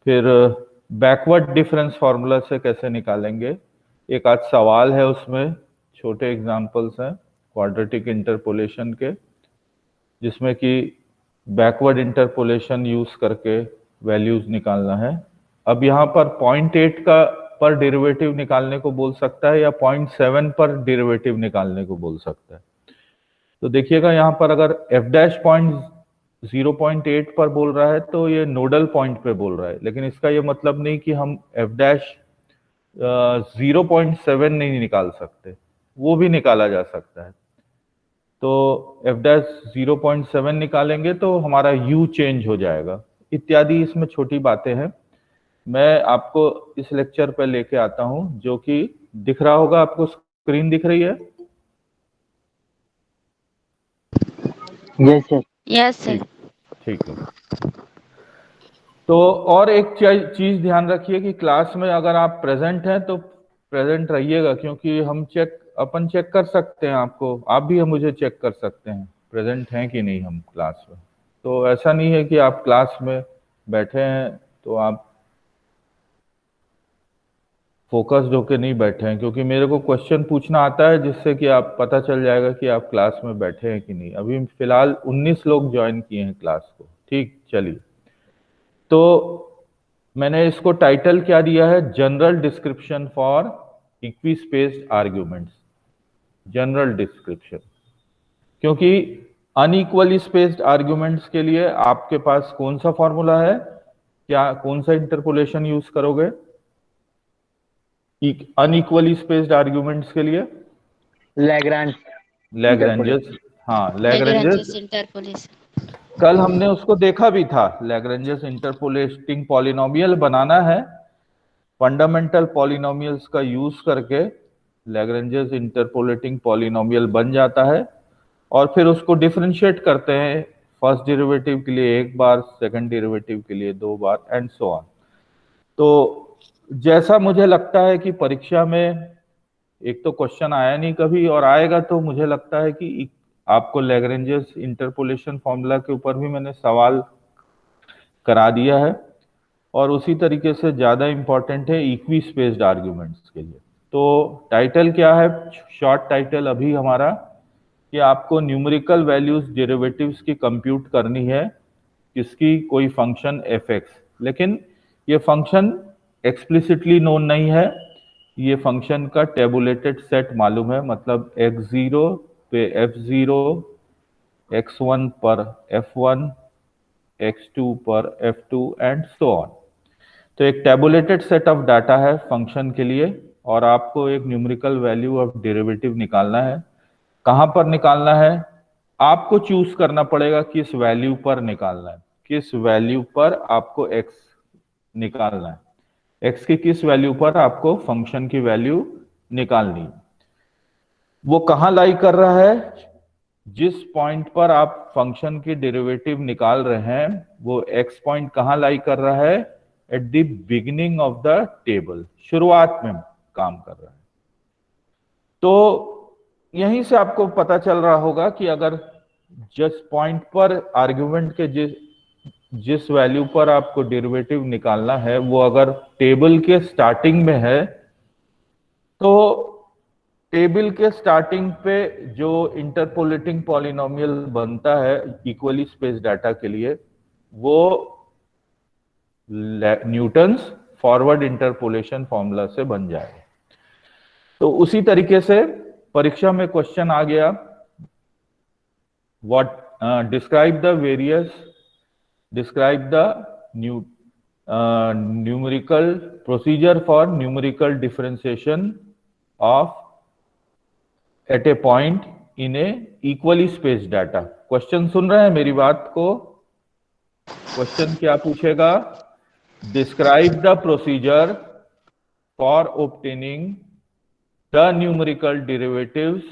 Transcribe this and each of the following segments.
फिर backward difference formula से कैसे निकालेंगे, एक आध सवाल है उसमें, छोटे एग्जांपल्स हैं क्वाड्रेटिक इंटरपोलेशन के, जिसमें कि बैकवर्ड इंटरपोलेशन यूज करके वैल्यूज निकालना है। अब यहाँ पर 0.8 का पर डेरिवेटिव निकालने को बोल सकता है या 0.7 पर डेरिवेटिव निकालने को बोल सकता है। तो देखिएगा यहाँ पर अगर f डैश पॉइंट 0.8 पर बोल रहा है तो ये नोडल पॉइंट पे बोल रहा है, लेकिन इसका ये मतलब नहीं कि हम f डैश 0.7 नहीं निकाल सकते, वो भी निकाला जा सकता है। तो f डैश 0.7 निकालेंगे तो हमारा u चेंज हो जाएगा, इत्यादि इसमें छोटी बातें हैं। मैं आपको इस लेक्चर पे लेके आता हूं, जो कि दिख रहा होगा आपको, स्क्रीन दिख रही है? Yes sir. Yes sir. ठीक है। तो और एक चीज ध्यान रखिए कि क्लास में अगर आप प्रेजेंट हैं तो प्रेजेंट रहिएगा, क्योंकि हम अपन चेक कर सकते हैं आपको, आप भी हम मुझे चेक कर सकते हैं प्रेजेंट हैं कि नहीं हम क्लास में। तो ऐसा नहीं है कि आप क्लास में बैठे हैं तो आप फोकस्ड होके नहीं बैठे हैं, क्योंकि मेरे को क्वेश्चन पूछना आता है जिससे कि आप पता चल जाएगा कि आप क्लास में बैठे हैं कि नहीं। अभी फिलहाल 19 लोग ज्वाइन किए हैं क्लास को। ठीक, चलिए। तो मैंने इसको टाइटल क्या दिया है, general description for equispaced arguments. General description, क्योंकि अनइक्वली स्पेस्ड आर्ग्यूमेंट्स के लिए आपके पास कौन सा फॉर्मूला है, क्या कौन सा इंटरपोलेशन यूज करोगे अनइक्वली स्पेस्ड आर्ग्यूमेंट्स के लिए? लैग्रेंजेस। हाँ, लैग्रेंजेस इंटरपोलेशन। कल हमने उसको देखा भी था। लैग्रेंजेस इंटरपोलेटिंग पॉलिनोमियल बनाना है, फंडामेंटल पॉलिनोमियल्स का यूज करके लैग्रेंजेस इंटरपोलेटिंग पॉलिनोमियल बन जाता है, और फिर उसको डिफरेंशिएट करते हैं फर्स्ट डेरिवेटिव के लिए एक बार, सेकंड डेरिवेटिव के लिए 2 बार, एंड सो ऑन। तो जैसा मुझे लगता है कि परीक्षा में एक तो क्वेश्चन आया नहीं कभी, और आएगा तो मुझे लगता है कि आपको लैग्रेंजेस इंटरपोलेशन फॉर्मूला के ऊपर भी मैंने सवाल करा दिया है, और उसी तरीके से ज्यादा इंपॉर्टेंट है इक्वी स्पेस्ड आर्ग्यूमेंट्स के लिए। तो टाइटल क्या है, शॉर्ट टाइटल अभी हमारा, कि आपको न्यूमेरिकल वैल्यूज डेरिवेटिव्स की कंप्यूट करनी है, किसकी, कोई फंक्शन f(x), लेकिन ये फंक्शन एक्सप्लिसिटली नोन नहीं है, ये फंक्शन का टेबुलेटेड सेट मालूम है, मतलब x0 पे f0, x1 पर f1, x2 पर f2 एंड सो ऑन। तो एक टेबुलेटेड सेट ऑफ डाटा है फंक्शन के लिए, और आपको एक न्यूमेरिकल वैल्यू ऑफ डेरिवेटिव निकालना है। कहां पर निकालना है, आपको चूज करना पड़ेगा किस वैल्यू पर निकालना है, किस वैल्यू पर आपको x निकालना है, x की किस वैल्यू पर आपको फंक्शन की वैल्यू निकालनी है। वो कहां लाई कर रहा है, जिस पॉइंट पर आप फंक्शन की डेरिवेटिव निकाल रहे हैं वो x पॉइंट कहां लाई कर रहा है, at the beginning of the table, शुरुआत में काम कर रहा है। तो यहीं से आपको पता चल रहा होगा कि अगर जिस पॉइंट पर आर्ग्यूमेंट के जिस वैल्यू पर आपको डेरिवेटिव निकालना है वो अगर टेबल के स्टार्टिंग में है, तो टेबल के स्टार्टिंग पे जो इंटरपोलेटिंग पॉलिनोमियल बनता है इक्वली स्पेस डाटा के लिए, वो न्यूटन्स फॉरवर्ड इंटरपोलेशन फॉर्मूला से बन जाएगा। तो उसी तरीके से परीक्षा में क्वेश्चन आ गया, what describe the numerical procedure for numerical differentiation of at a point in a equally space data. Question सुन रहे हैं मेरी बात को? क्वेश्चन क्या पूछेगा, describe the procedure for obtaining the numerical derivatives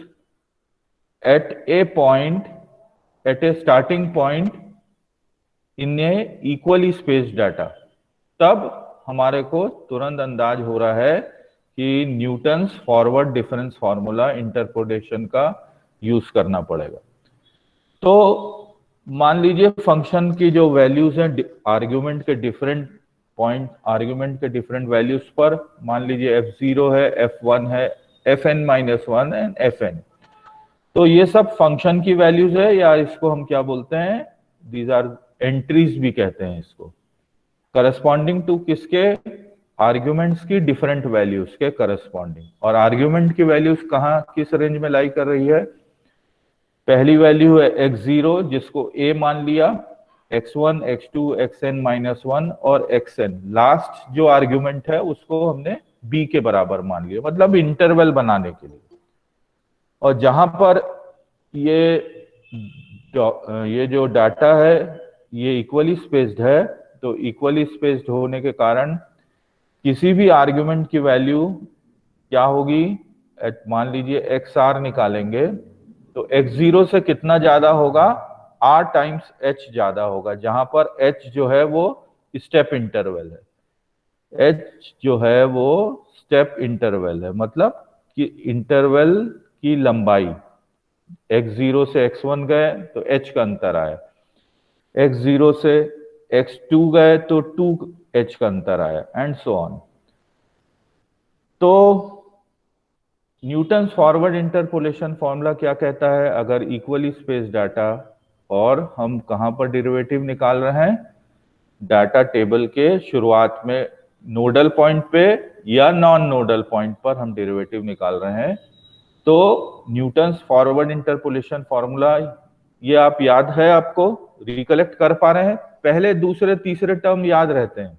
at a point, at a starting point in a equally space data. तब हमारे को तुरंत अंदाज हो रहा है कि Newton's forward difference formula interpolation का यूज करना पड़ेगा। तो मान लीजिए फंक्शन की जो वैल्यूज हैं आर्ग्यूमेंट के डिफरेंट पॉइंट आर्ग्यूमेंट के डिफरेंट वैल्यूज पर, मान लीजिए f0 है, f1 है, fn-1 एंड fn। तो ये सब फंक्शन की वैल्यूज है, या इसको हम क्या बोलते हैं, दीज आर एंट्रीज भी कहते हैं इसको, करस्पॉन्डिंग टू किसके, आर्ग्यूमेंट्स की डिफरेंट वैल्यूज के करस्पॉन्डिंग। और आर्ग्यूमेंट की वैल्यूज कहाँ किस रेंज में लाई कर रही है, पहली वैल्यू है x0 जिसको a मान लिया, x1, x2, xn-1 और xn, लास्ट जो आर्ग्यूमेंट है उसको हमने b के बराबर मान लिया, मतलब इंटरवल बनाने के लिए। और जहां पर ये जो डाटा है ये इक्वली स्पेस्ड है, तो इक्वली स्पेस्ड होने के कारण किसी भी आर्ग्यूमेंट की वैल्यू क्या होगी, मान लीजिए xr निकालेंगे तो x0 से कितना ज्यादा होगा, r टाइम्स h ज्यादा होगा, जहां पर h जो है वो स्टेप इंटरवल है, h जो है वो स्टेप इंटरवल है, मतलब कि इंटरवल की लंबाई, x0 से x1 गए तो h का अंतर आया, x0 से x2 गए तो 2h का अंतर आया, एंड सो ऑन। तो न्यूटन्स फॉरवर्ड इंटरपोलेशन फॉर्मूला क्या कहता है, अगर इक्वली स्पेस डाटा, और हम कहां पर डेरिवेटिव निकाल रहे हैं, डाटा टेबल के शुरुआत में नोडल पॉइंट पे या नॉन नोडल पॉइंट पर हम डेरिवेटिव निकाल रहे हैं, तो न्यूटन्स फॉरवर्ड इंटरपोलेशन फॉर्मूला ये आप याद है, आपको रिकलेक्ट कर पा रहे हैं, पहले दूसरे तीसरे टर्म याद रहते हैं,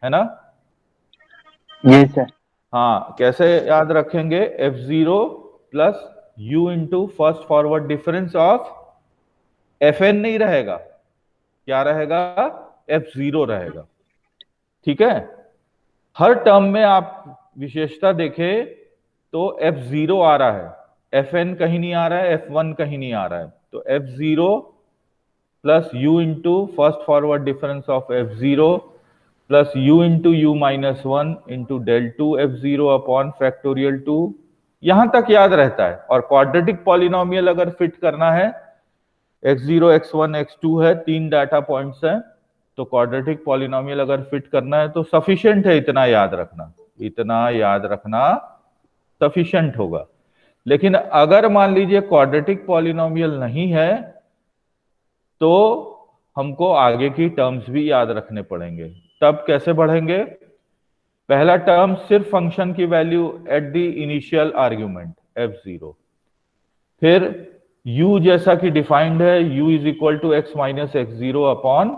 है ना? Yes sir. हाँ, कैसे याद रखेंगे, f0 plus u into first forward difference of fn नहीं रहेगा, क्या रहेगा, f0 रहेगा, ठीक है। हर टर्म में आप विशेषता देखें तो f0 आ रहा है, fn कहीं नहीं आ रहा है, f1 कहीं नहीं आ रहा है, तो f0 plus u into first forward difference of f0 plus u into u-1 into del 2 f0 upon factorial 2, यहां तक याद रहता है। और क्वाड्रेटिक पॉलिनोमियल अगर फिट करना है, x0, x1, x2 है, 3 डाटा पॉइंट्स हैं, तो क्वाड्रेटिक पॉलिनोमियल अगर फिट करना है तो सफिशिएंट है इतना याद रखना, इतना याद रखना सफिशिएंट होगा। लेकिन अगर मान लीजिए क्वाड्रेटिक पॉलिनोमियल नहीं है तो हमको आगे की टर्म्स भी याद रखने पड़ेंगे। तब कैसे बढ़ेंगे, पहला टर्म सिर्फ फंक्शन की value at the initial argument f0, फिर u जैसा कि डिफाइंड है, u is equal to x minus x0 upon,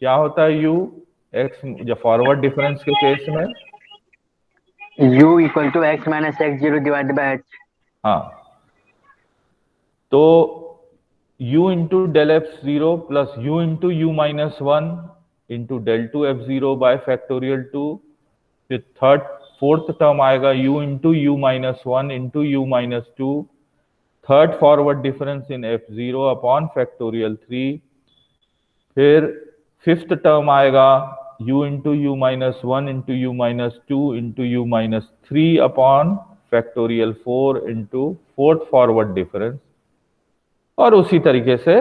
क्या होता है u, x जो फॉरवर्ड डिफरेंस के केस में u equal to x minus x0 divided by h। हाँ, तो u into del f0 plus u into u-1 into del 2 f0 by factorial 2, फिर fourth term आएगा u into u-1 into u-2, third forward difference in f0 upon factorial 3, फिर fifth term आएगा u into u-1 into u-2 into u-3 upon factorial 4 into fourth forward difference, और उसी तरीके से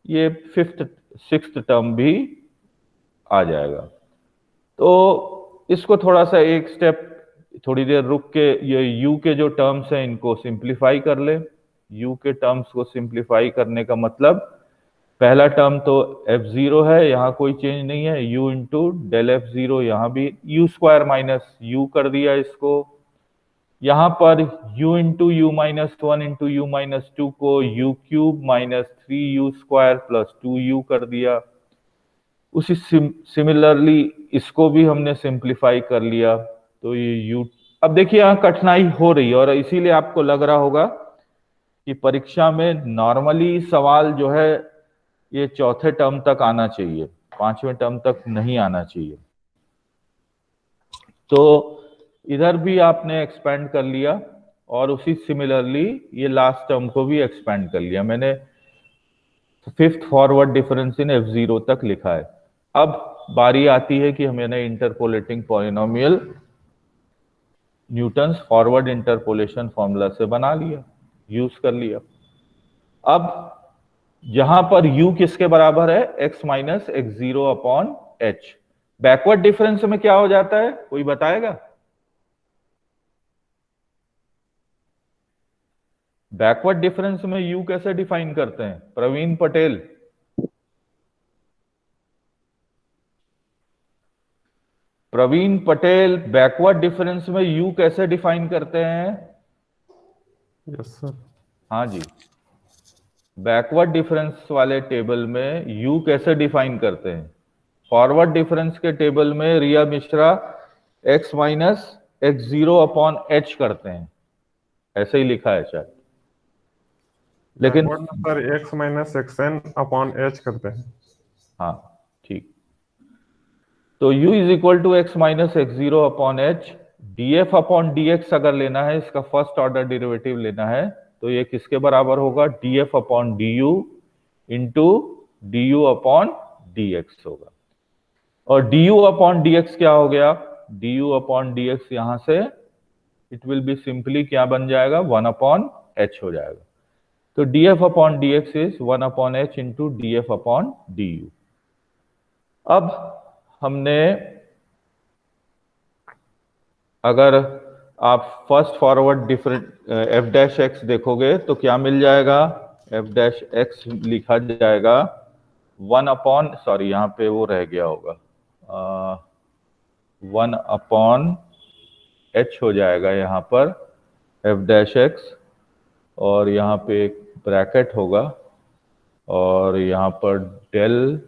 ये fifth sixth term भी आ जाएगा। तो इसको थोड़ा सा एक स्टेप थोड़ी देर रुक के ये u के जो टर्म्स हैं इनको सिंप्लीफाई कर ले। u के टर्म्स को सिंप्लीफाई करने का मतलब, पहला टर्म तो f0 है, यहाँ कोई चेंज नहीं है, u इंटू डेल f0, यहाँ भी u स्क्वायर माइनस u कर दिया इसको, यहाँ पर u into u-1 into u-2 को u cube minus 3u square plus 2u कर दिया। उसी सिमिलरली इसको भी हमने सिंप्लीफाई कर लिया, तो ये u, अब देखिए यहाँ कठिनाई हो रही है, और इसीलिए आपको लग रहा होगा कि परीक्षा में नॉर्मली सवाल जो है ये चौथे टर्म तक आना चाहिए, पांचवें टर्म तक नहीं आना चाहिए। तो इधर भी आपने एक्सपेंड कर लिया, और उसी सिमिलरली ये लास्ट टर्म को भी एक्सपेंड कर लिया, मैंने fifth forward difference in f0 तक लिखा है। अब बारी आती है कि हमने interpolating polynomial Newton's forward interpolation formula से बना लिया, यूज कर लिया। अब जहां पर u किसके बराबर है, x minus x0 upon H. Backward difference में क्या हो जाता है, कोई बताएगा? बैकवर्ड डिफरेंस में यू कैसे डिफाइन करते हैं, प्रवीण पटेल? प्रवीण पटेल, बैकवर्ड डिफरेंस में यू कैसे डिफाइन करते हैं? Yes sir. हाँ जी, बैकवर्ड डिफरेंस वाले टेबल में यू कैसे डिफाइन करते हैं? फॉरवर्ड डिफरेंस के टेबल में Riya Mishra x minus X zero upon H करते हैं, ऐसे ही लिखा है शायद, लेकिन बैकवर्ड में sir X minus X N upon H करते हैं। हाँ ठीक। तो u is equal to X minus X zero upon H, D F upon D X अगर लेना है, इसका फर्स्ट ऑर्डर डेरिवेटिव लेना है, तो ये किसके बराबर होगा, D F upon D you into D you upon D x होगा। और D you upon D x क्या हो गया, D you upon D x यहां से इट विल बी सिंपली क्या बन जाएगा, वन अपॉन एच हो जाएगा। तो D F upon D x is one upon H into D F upon D you. अब हमने, अगर आप first forward different F dash x देखोगे तो क्या मिल जाएगा, एफ डैश एक्स लिखा जाएगा वन अपॉन, सॉरी यहाँ पे वो रह गया होगा, वन अपॉन एच हो जाएगा यहाँ पर एफ डैश एक्स, और यहाँ पे एक ब्रैकेट होगा, और यहाँ पर डेल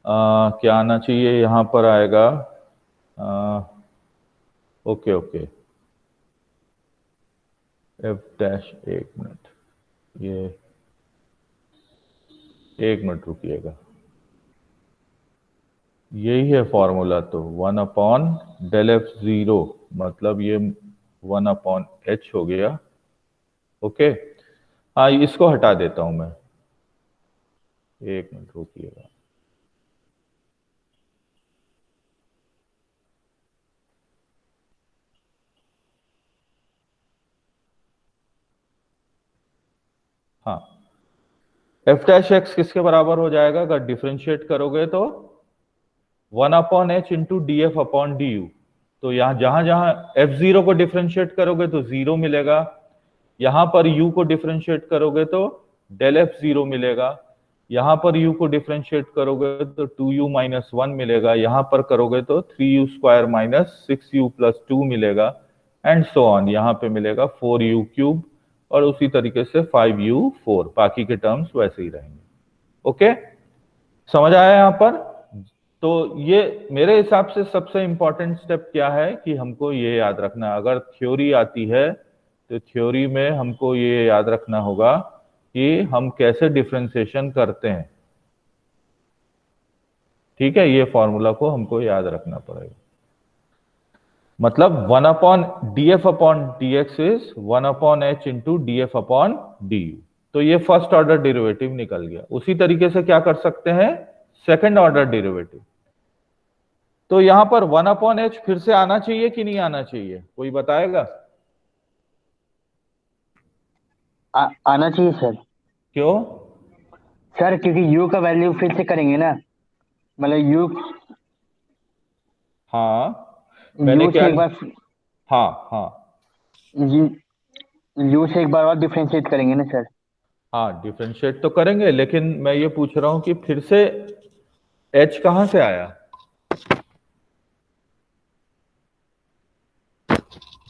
क्या आना चाहिए, यहाँ पर आएगा, ओके ओके, एफ डैश, एक मिनट, ये एक मिनट रुकिएगा, यही है फॉर्मूला। तो one upon del F zero, मतलब ये वन अपॉन एच हो गया। ओके, हाँ इसको हटा देता हूं मैं, एक मिनट रुकिएगा। हाँ, एफ डैश एक्स किसके बराबर हो जाएगा, अगर डिफरेंशिएट करोगे तो one upon H into D F upon D you. तो यहां जहां जहां एफ जीरो को डिफरेंशिएट करोगे तो जीरो मिलेगा, यहां पर u को डिफरेंशिएट करोगे तो डेल एफ जीरो मिलेगा, यहां पर u को डिफरेंशिएट करोगे तो 2u माइनस वन मिलेगा, यहां पर करोगे तो 3u square minus 6u plus two मिलेगा, एंड सो ऑन, यहां पे मिलेगा 4u क्यूब, और उसी तरीके से 5u4, बाकी के टर्म्स वैसे ही रहेंगे। ओके, समझ आया यहां पर? तो ये मेरे हिसाब से सबसे इंपॉर्टेंट स्टेप क्या है कि हमको ये याद रखना, अगर थ्योरी आती है तो थ्योरी में हमको ये याद रखना होगा कि हम कैसे डिफरेंशिएशन करते हैं। ठीक है, ये फॉर्मूला को हमको याद रखना पड़ेगा। मतलब one upon D F upon D x is one upon H into D F upon D you. तो ये फर्स्ट ऑर्डर डेरिवेटिव निकल गया। उसी तरीके से क्या कर सकते हैं, सेकंड ऑर्डर डेरिवेटिव। तो यहां पर वन अपॉन एच फिर से आना चाहिए कि नहीं आना चाहिए, कोई बताएगा? आना चाहिए सर। क्यों सर क्योंकि u का वैल्यू फिर से करेंगे ना, मतलब u हाँ मैंने u क्या, से एक बार हाँ हाँ u से एक बार और डिफरेंशिएट करेंगे ना सर। हाँ डिफरेंशिएट तो करेंगे, लेकिन मैं ये पूछ रहा हूं कि फिर से h कहां से आया,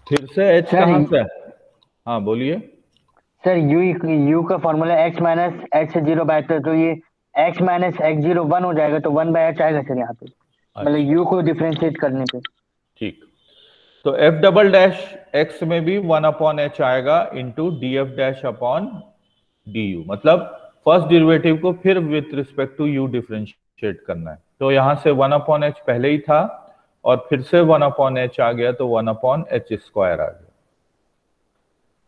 फिर से h सर, कहां से आया? हाँ बोलिए। सर u का फॉर्मूला x माइनस एक्स से जीरो बाय, तो ये x minus X zero one हो जाएगा, तो वन बाय एच आएगा सर यहाँ पे, मतलब u को डिफरेंशिएट करने पे। ठीक, तो एफ डबल डैश एक्स में भी वन अपॉन एच आएगा into D F dash upon D U, मतलब फर्स्ट डेरिवेटिव को फिर with respect to U differentiate करना है। तो यहां से वन अपॉन एच पहले ही था, और फिर से वन अपॉन एच आ गया, तो वन अपॉन एच स्क्वायर आ गया।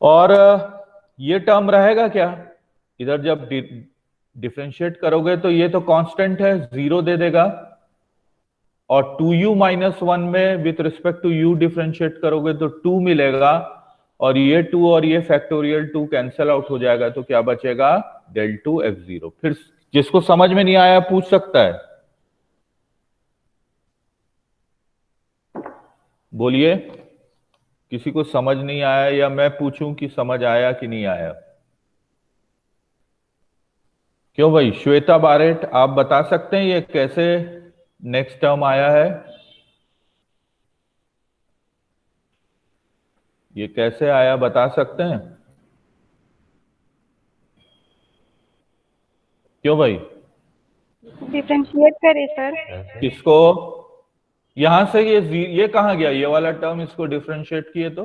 और ये टर्म रहेगा क्या, इधर जब डिफरेंशिएट करोगे तो ये तो कांस्टेंट है, जीरो दे देगा, और 2u माइनस वन में with respect to u differentiate करोगे तो 2 मिलेगा, और ये 2 और ये फैक्टोरियल 2 कैंसिल आउट हो जाएगा, तो क्या बचेगा, del 2 f0। फिर जिसको समझ में नहीं आया पूछ सकता है। बोलिए, किसी को समझ नहीं आया या मैं पूछूं कि समझ आया कि नहीं आया? क्यों भाई? श्वेता बारेट, आप बता सकते हैं ये कैसे नेक्स्ट टर्म आया है? ये कैसे आया बता सकते हैं? क्यों भाई? डिफरेंशिएट करे सर। किसको? यहां से ये कहां गया ये वाला टर्म? इसको डिफरेंशिएट किए तो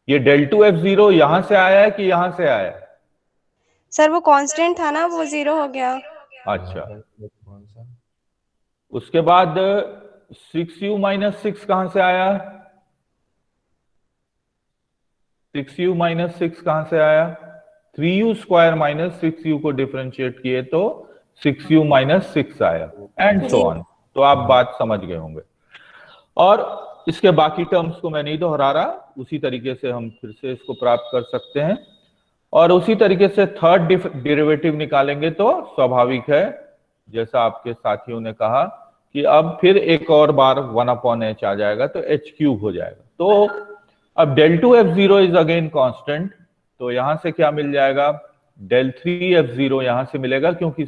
ये del 2f0 यहां से आया है कि यहां से आया है? सर वो कांस्टेंट था ना, वो 0 हो गया। अच्छा, उसके बाद 6u माइनस 6 कहां से आया? 6u माइनस 6 कहां से आया? 3u स्क्वायर माइनस 6u को डिफरेंशिएट किए तो 6u माइनस 6 आया, एंड सो ऑन। तो आप बात समझ गए होंगे। और इसके बाकी टर्म्स को मैं नहीं दोहरा रहा, उसी तरीके से हम फिर से इसको प्राप्त कर सकते हैं। और उसी तरीके से थर्ड डेरिवेटिव निकालेंगे तो स्वाभाविक है, जैसा आपके साथियों ने कहा, कि अब फिर एक और बार 1/h आ जाएगा तो h³ हो जाएगा। तो अब del 2f0 is again constant, तो यहां से क्या मिल जाएगा? del 3f0 यहां से मिलेगा, क्योंकि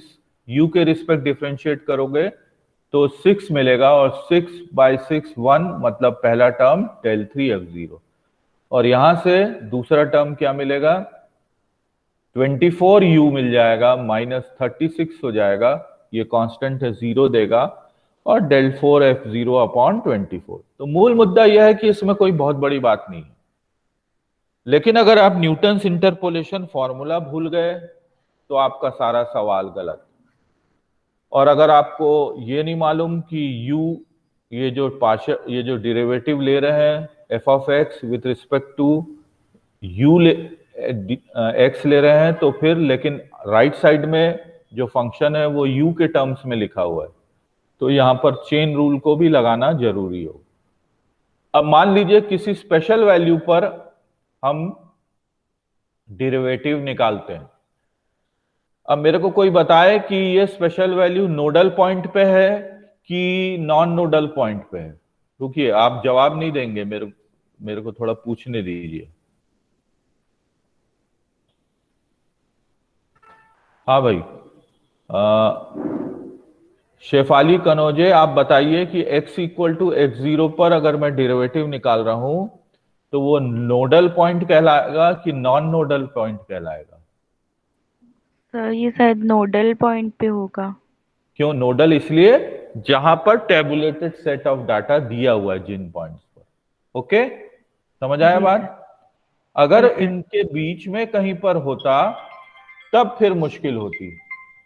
u के रिस्पेक्ट डिफरेंशिएट करोगे तो 6 मिलेगा, और 6/6 1, मतलब पहला टर्म del 3f0। और यहां से दूसरा टर्म क्या मिलेगा? 24u मिल जाएगा, -36 हो जाएगा, ये कांस्टेंट है 0 देगा, और del 4f0 अपॉन 24। तो मूल मुद्दा यह है कि इसमें कोई बहुत बड़ी बात नहीं है। लेकिन अगर आप न्यूटन्स इंटरपोलेशन फॉर्मूला भूल गए तो आपका सारा सवाल गलत। और अगर आपको ये नहीं मालूम कि u, ये जो डेरिवेटिव ले रहे हैं f of x with respect to u x ले रहे हैं, तो फिर लेकिन राइट साइड में जो फंक्शन है वो u के टर्म्स में लिखा हुआ है, तो यहां पर चेन रूल को भी लगाना जरूरी हो। अब मान लीजिए किसी स्पेशल वैल्यू पर हम डेरिवेटिव निकालते हैं। अब मेरे को कोई बताए कि ये स्पेशल वैल्यू नोडल पॉइंट पे है कि नॉन नोडल पॉइंट पे है। रुकिए, आप जवाब नहीं देंगे, मेरे को थोड़ा पूछने दीजिए। हाँ भाई, शेफाली कनौजे, आप बताइए कि x इक्वल टू x0 पर अगर मैं डेरिवेटिव निकाल रहा हूं तो वो नोडल पॉइंट कहलाएगा कि नॉन नोडल पॉइंट कहलाएगा? सर ये शायद नोडल पॉइंट पे होगा। क्यों नोडल? इसलिए जहां पर टेबुलेटेड सेट ऑफ डाटा दिया हुआ है जिन पॉइंट्स पर। ओके, समझ आया बात? अगर इनके बीच में कहीं पर होता तब फिर मुश्किल होती,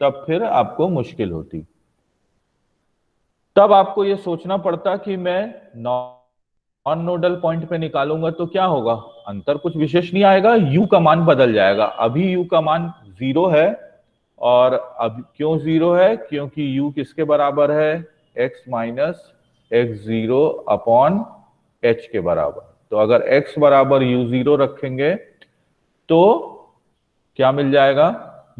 तब फिर आपको मुश्किल होती। तब आपको यह सोचना पड़ता कि मैं नॉन नोडल पॉइंट पे निकालूंगा तो क्या होगा? अंतर कुछ विशेष नहीं आएगा, u का मान बदल जाएगा। अभी u का मान 0 है, और अब क्यों 0 है? क्योंकि u किसके बराबर है? x minus x0 upon h के बराबर। तो अगर x बराबर u0 रखेंगे तो क्या मिल जाएगा?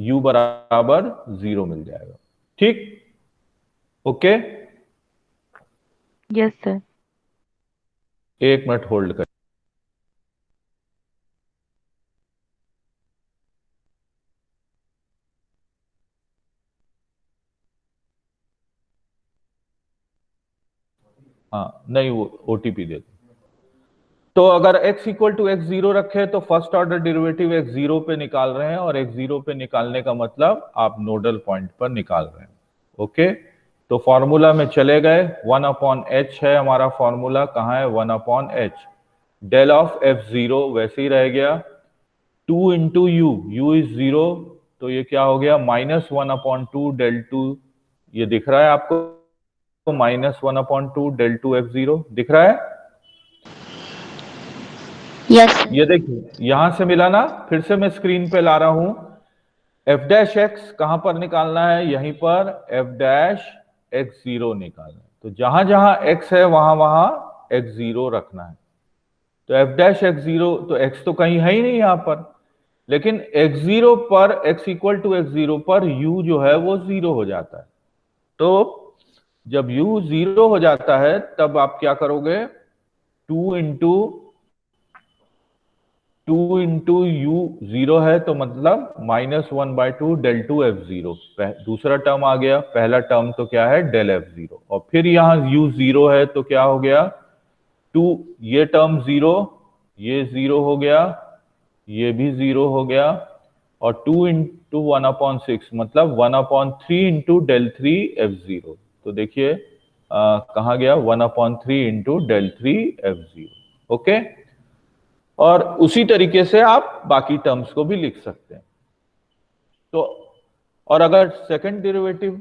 u बराबर 0 मिल जाएगा। ठीक? Okay, yes sir. 1 minute hold कर। हाँ, नहीं, वो ओटीपी दे दो। तो अगर x इक्वल टू x0 रखे तो फर्स्ट ऑर्डर डेरिवेटिव x0 पे निकाल रहे हैं, और x0 पे निकालने का मतलब आप नोडल पॉइंट पर निकाल रहे हैं। ओके, तो फॉर्मूला में चले गए, 1/h है हमारा फॉर्मूला। कहाँ है? 1/h। डेल ऑफ f0 वैसे ही रह गया, 2 इंटू u इज 0, तो ये क्या हो गया? -1/2 del 2। ये दिख रहा है आपको? -1/2 del 2f0 दिख रहा है? यस ये देखिए, यहां से मिला ना, फिर से मैं स्क्रीन पे ला रहा हूं। f' कहां पर निकालना है? यहीं पर f'(x0) निकालना है। तो जहां जहां x है वहां वहां x0 रखना है। तो f'(x0), तो x तो कहीं है ही नहीं यहां पर, लेकिन x0 पर, x इक्वल टू x0 पर u जो है वो 0 हो जाता है। तो जब u 0 हो जाता है तब आप क्या करोगे? 2 इंटू यू जीरो है तो मतलब -1/2 del 2 f0। दूसरा टर्म आ गया, पहला टर्म तो क्या है del f0, और फिर यहाँ u जीरो है तो क्या हो गया 2, ये टर्म जीरो, ये जीरो हो गया, ये भी जीरो हो गया, और 2 इंटू 1/6 मतलब 1/3 इंटू del 3 f0। तो देखिए कहाँ गया 1/3 इंटू del 3 f0। ओके, और उसी तरीके से आप बाकी टर्म्स को भी लिख सकते हैं। तो और अगर सेकंड डेरिवेटिव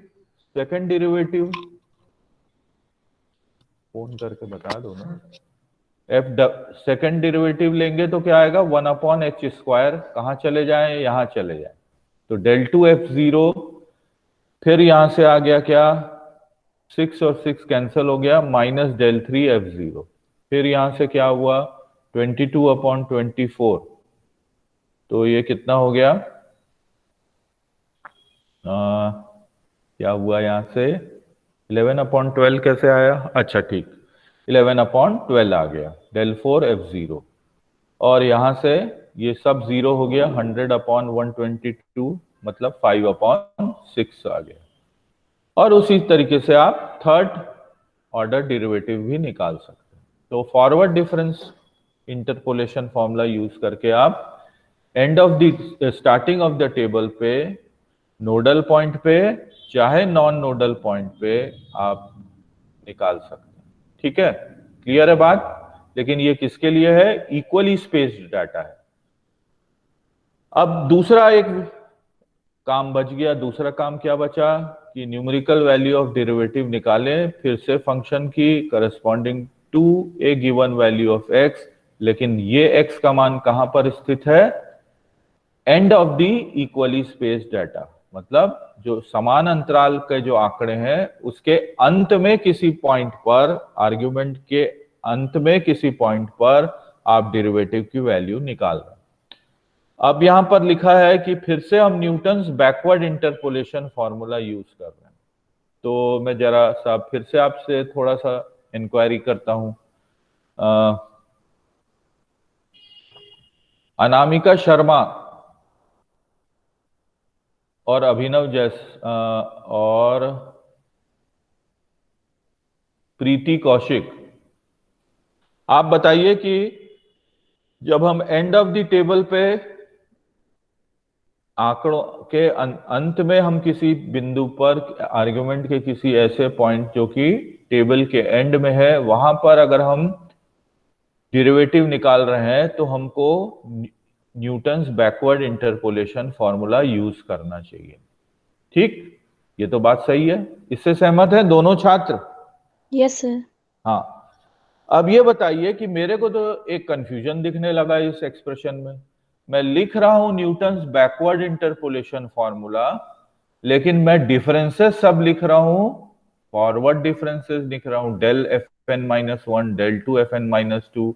फोन करके बता दो ना, सेकंड डेरिवेटिव लेंगे तो क्या आएगा 1/h², कहाँ चले जाएं, यहां चले जाएं, तो del 2 f0, फिर यहां से आ गया क्या 6 और 6 कैंसिल हो गया, माइनस del 3 f0, फिर यहां से क्या हुआ 22/24, तो ये कितना हो गया क्या हुआ यहां से 11/12 कैसे आया, अच्छा ठीक 11/12 आ गया del 4 f0, और यहां से ये सब जीरो हो गया 100/122 मतलब 5/6 आ गया। और उसी तरीके से आप थर्ड ऑर्डर डेरिवेटिव भी निकाल सकते हैं। तो forward difference interpolation formula use करके आप and of the starting of the table पे नोडल पॉइंट पे चाहे नॉन नोडल पॉइंट पे आप निकाल सकते हैं। ठीक है, क्लियर है बात। लेकिन ये किसके लिए है, इक्वली स्पेस्ड डाटा है। अब दूसरा एक काम बच गया, दूसरा काम क्या बचा कि न्यूमेरिकल वैल्यू ऑफ डेरिवेटिव निकालें फिर से फंक्शन की corresponding to a given value of X, लेकिन ये एक्स का मान कहां पर स्थित है, end of the equally spaced data, मतलब जो समान अंतराल के जो आंकड़े हैं उसके अंत में किसी पॉइंट पर, आर्ग्यूमेंट के अंत में किसी पॉइंट पर आप डेरिवेटिव की वैल्यू निकाल रहे हैं। अब यहां पर लिखा है कि फिर से हम Newton's backward interpolation formula use कर रहे हैं। तो मैं जरा सा फिर से आपसे थोड़ा सा इंक्वायरी करता हूं। अनामिका शर्मा और अभिनव और प्रीति कौशिक, आप बताइए कि जब हम एंड ऑफ द टेबल पे आंकड़ों के अंत में हम किसी बिंदु पर आर्गुमेंट के किसी ऐसे पॉइंट जो कि टेबल के एंड में है वहां पर अगर हम डेरिवेटिव निकाल रहे हैं तो हमको Newton's backward interpolation formula use करना चाहिए। ठीक, ये तो बात सही है, इससे सहमत है दोनों छात्र? Yes sir. हाँ, अब ये बताइए कि मेरे को तो एक कंफ्यूजन दिखने लगा इस एक्सप्रेशन में। मैं लिख रहा हूं न्यूटन्स बैकवर्ड इंटरपोलेशन फॉर्मूला, लेकिन मैं डिफरेंसेस सब लिख रहा हूं, फॉरवर्ड डिफरेंसेस लिख रहा हूं del fn-1, del 2 fn-2,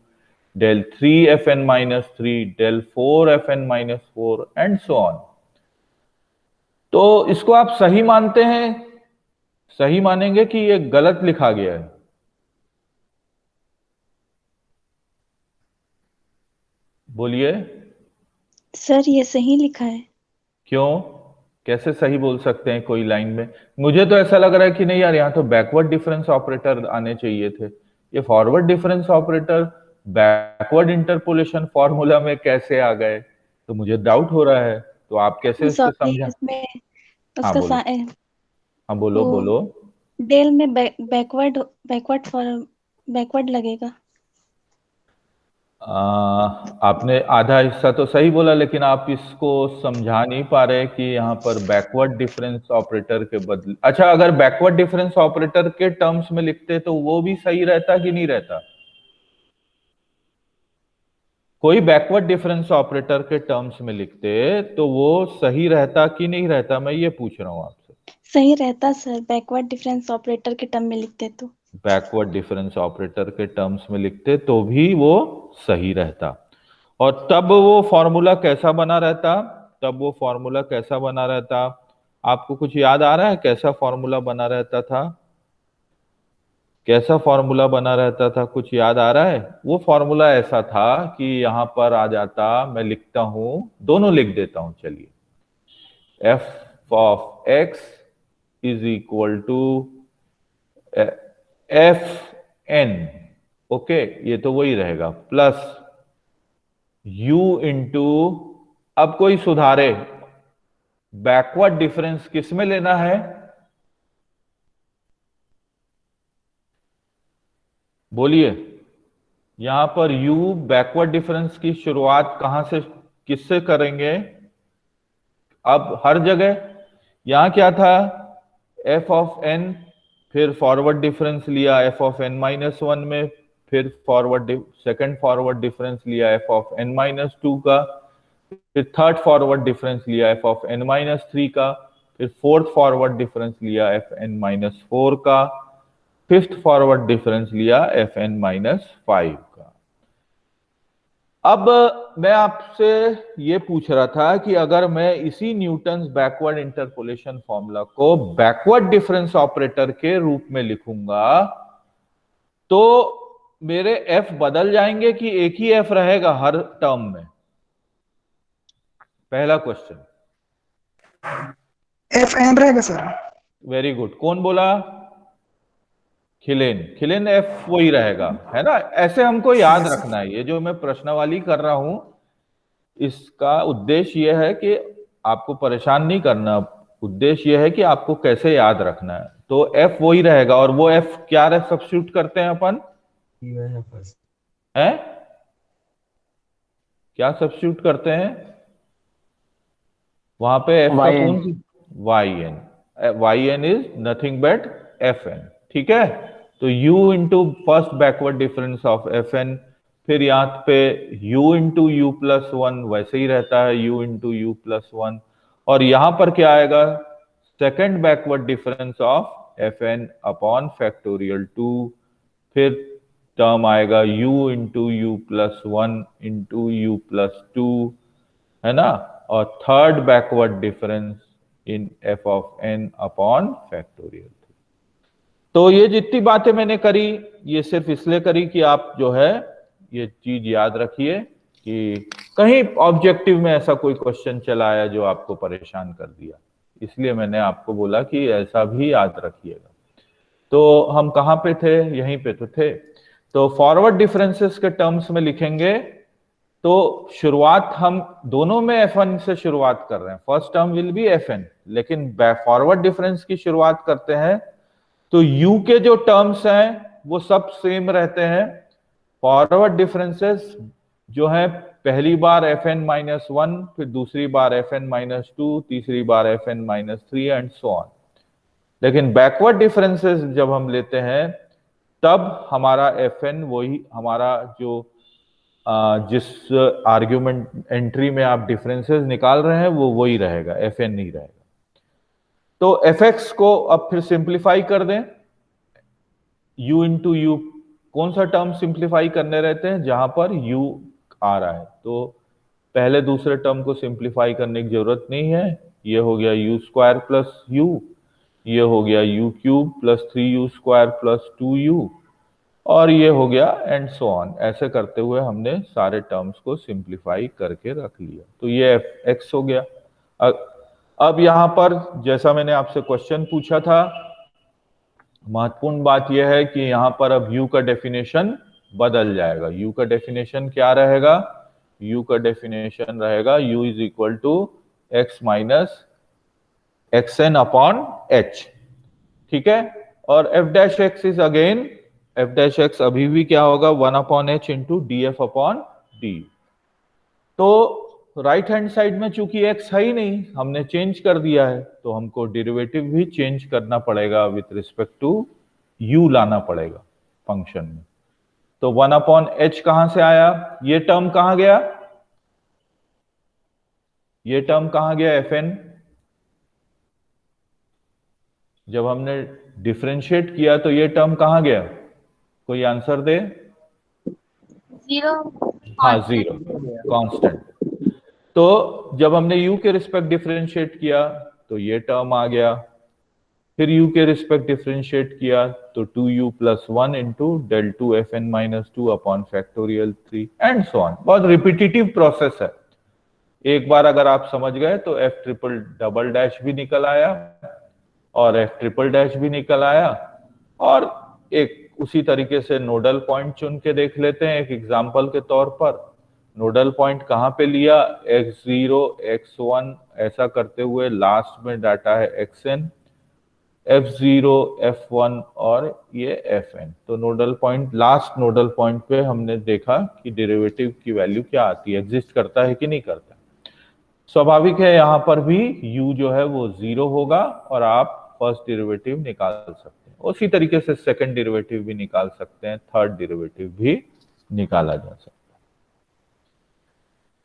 del 3 fn-3, del 4 fn-4 and so on. तो इसको आप सही मानते हैं, सही मानेंगे कि ये गलत लिखा गया है? बोलिए। सर ये सही लिखा है। क्यों, कैसे सही बोल सकते हैं कोई लाइन में? मुझे तो ऐसा लग रहा है कि नहीं यार, यहाँ तो बैकवर्ड डिफरेंस ऑपरेटर आने चाहिए थे, ये forward difference operator backward interpolation formula में कैसे आ गए? तो मुझे डाउट हो रहा है, तो आप कैसे इसको सॉरी, समझा? इसमें हाँ उसका बोलो, हाँ बोलो वो बोलो। डेल में बैकवर्ड बैकवर्ड फॉर बैकवर्ड लगेगा। आपने आधा हिस्सा तो सही बोला, लेकिन आप इसको समझा नहीं पा रहे कि यहाँ पर बैकवर्ड डिफरेंस ऑपरेटर के बदले, अच्छा अगर बैकवर्ड डिफरेंस ऑपरेटर के टर्म्स में लिखते तो वो भी सही रहता कि नहीं रहता? कोई बैकवर्ड डिफरेंस ऑपरेटर के टर्म्स में लिखते तो वो सही रहता कि नहीं रहता, मैं ये पूछ रहा हूँ आपसे। सही रहता सर, बैकवर्ड डिफरेंस ऑपरेटर के टर्म में लिखते तो। बैकवर्ड डिफरेंस ऑपरेटर के टर्म्स में लिखते तो भी वो सही रहता। और तब वो फॉर्मूला कैसा बना रहता, तब वो फॉर्मूला कैसा बना रहता? आपको कुछ याद आ रहा है कैसा फॉर्मूला बना रहता था? कैसा फॉर्मूला बना रहता था, कुछ याद आ रहा है? वो फॉर्मूला ऐसा था कि यहां पर आ जाता, मैं लिखता हूं, दोनों लिख देता हूं, चलिए, F of X is equal to F N, okay, ये तो वही रहेगा, प्लस u इंटू, अब कोई सुधारे, बैकवर्ड डिफरेंस किस में लेना है? बोलिए, यहां पर u बैकवर्ड डिफरेंस की शुरुआत कहां से, किससे करेंगे? अब हर जगह यहां क्या था, f ऑफ n, फिर फॉरवर्ड डिफरेंस लिया f of n minus one में, फिर सेकंड फॉरवर्ड डिफरेंस लिया f of n minus two का, फिर थर्ड फॉरवर्ड डिफरेंस लिया f of n minus three का, फिर फोर्थ फॉरवर्ड डिफरेंस लिया f n माइनस फोर का, फिफ्थ फॉरवर्ड डिफरेंस लिया f n माइनस फाइव का। अब मैं आपसे ये पूछ रहा था कि अगर मैं इसी न्यूटन्स बैकवर्ड इंटरपोलेशन फॉर्मूला को बैकवर्ड डिफरेंस ऑपरेटर के रूप में लिखूंगा तो मेरे f बदल जाएंगे कि एक ही f रहेगा हर टर्म में? पहला क्वेश्चन। एफ एन रहेगा सर। वेरी गुड, कौन बोला? खिलेन एफ वही रहेगा, है ना? ऐसे हमको याद रखना है। ये जो मैं प्रश्नावली कर रहा हूं इसका उद्देश्य यह है कि आपको परेशान नहीं करना, उद्देश्य यह है कि आपको कैसे याद रखना है। तो एफ वही रहेगा, और वो एफ क्या सब्स्टिट्यूट करते हैं अपन, है क्या सब्स्टिट्यूट करते हैं वहां पे? एफ का कौन सी? Y N is nothing but F N, ठीक है? तो u into first backward difference of F N, फिर यहाँ पे u into U plus one वैसे ही रहता है, u into U plus one, और यहां पर क्या आएगा, second backward difference of F N upon factorial two, फिर टर्म आएगा u into U plus one into U plus two, है ना? और third backward difference in F of N upon factorial. तो ये जितनी बातें मैंने करी ये सिर्फ इसलिए करी कि आप जो है ये चीज याद रखिए कि कहीं ऑब्जेक्टिव में ऐसा कोई क्वेश्चन चला आया जो आपको परेशान कर दिया, इसलिए मैंने आपको बोला कि ऐसा भी याद रखिएगा। तो हम कहाँ पे थे? यहीं पे तो थे। तो फॉरवर्ड डिफरेंसेस के टर्म्स में लिखेंगे तो शुरुआत हम दोनों में F1 से शुरुआत कर रहे हैं, first term will be Fn, लेकिन फॉरवर्ड डिफरेंस की शुरुआत करते हैं तो u के जो टर्म्स हैं वो सब सेम रहते हैं। फॉरवर्ड डिफरेंसेस जो है पहली बार Fn माइनस वन, फिर दूसरी बार Fn माइनस टू, तीसरी बार Fn minus three and so on. लेकिन बैकवर्ड डिफरेंसेस जब हम लेते हैं तब हमारा Fn वही, हमारा जो जिस आर्ग्यूमेंट एंट्री में आप डिफरेंसेस निकाल रहे हैं वो वही रहेगा, Fn नहीं रहेगा। तो Fx को अब फिर सिंप्लीफाई कर दें, u इंटू यू, कौन सा टर्म सिंप्लीफाई करने रहते हैं? जहां पर u आ रहा है तो पहले दूसरे टर्म को सिंप्लीफाई करने की जरूरत नहीं है। ये हो गया u स्क्वायर प्लस u, ये हो गया u cube plus 3u square plus 2u, और ये हो गया एंड सो ऑन। ऐसे करते हुए हमने सारे टर्म्स को सिंप्लीफाई करके रख लिया, तो ये Fx हो गया। अब यहां पर जैसा मैंने आपसे क्वेश्चन पूछा था, महत्वपूर्ण बात यह है कि यहां पर अब u का डेफिनेशन बदल जाएगा। u का डेफिनेशन क्या रहेगा? u का डेफिनेशन रहेगा u is equal to X minus X N upon h, ठीक है? और f dash X is again, f dash X अभी भी क्या होगा, 1 अपॉन h into D F upon D. तो राइट हैंड साइड में चूंकि x है ही नहीं, हमने चेंज कर दिया है, तो हमको डेरिवेटिव भी चेंज करना पड़ेगा, विथ रिस्पेक्ट टू u लाना पड़ेगा फंक्शन में। तो 1 अपॉन h कहां से आया? ये टर्म कहां गया? ये टर्म कहां गया? Fn। जब हमने डिफरेंशिएट किया तो ये टर्म कहां गया? कोई आंसर दे। जीरो। हाँ, जीरो, कांस्टेंट। तो जब हमने u के रिस्पेक्ट डिफरेंशिएट किया तो ये टर्म आ गया, फिर u के रिस्पेक्ट डिफरेंशिएट किया तो 2u + 1 into del 2 fn - 2 upon factorial 3 and so on. बहुत रिपीटेटिव प्रोसेस है। एक बार अगर आप समझ गए तो f ट्रिपल डबल डैश भी निकल आया और f ट्रिपल डैश भी निकल आया। और एक उसी तरीके से नोडल पॉइंट चुन के देख लेते हैं एक एग्जांपल के तौर पर। नोडल पॉइंट कहाँ पे लिया, x0 x1 ऐसा करते हुए लास्ट में डाटा है xn, f0 f1 और ये fn। तो nodal point, last nodal point पे हमने देखा कि डेरिवेटिव की वैल्यू क्या आती है, एग्जिस्ट करता है कि नहीं करता। स्वाभाविक है यहाँ पर भी u जो है वो 0 होगा और आप फर्स्ट डेरिवेटिव निकाल सकते हैं। उसी तरीके से सेकंड डेरिवेटिव भी निकाल सकते हैं, थर्ड डेरिवेटिव भी निकाला जा सकता है।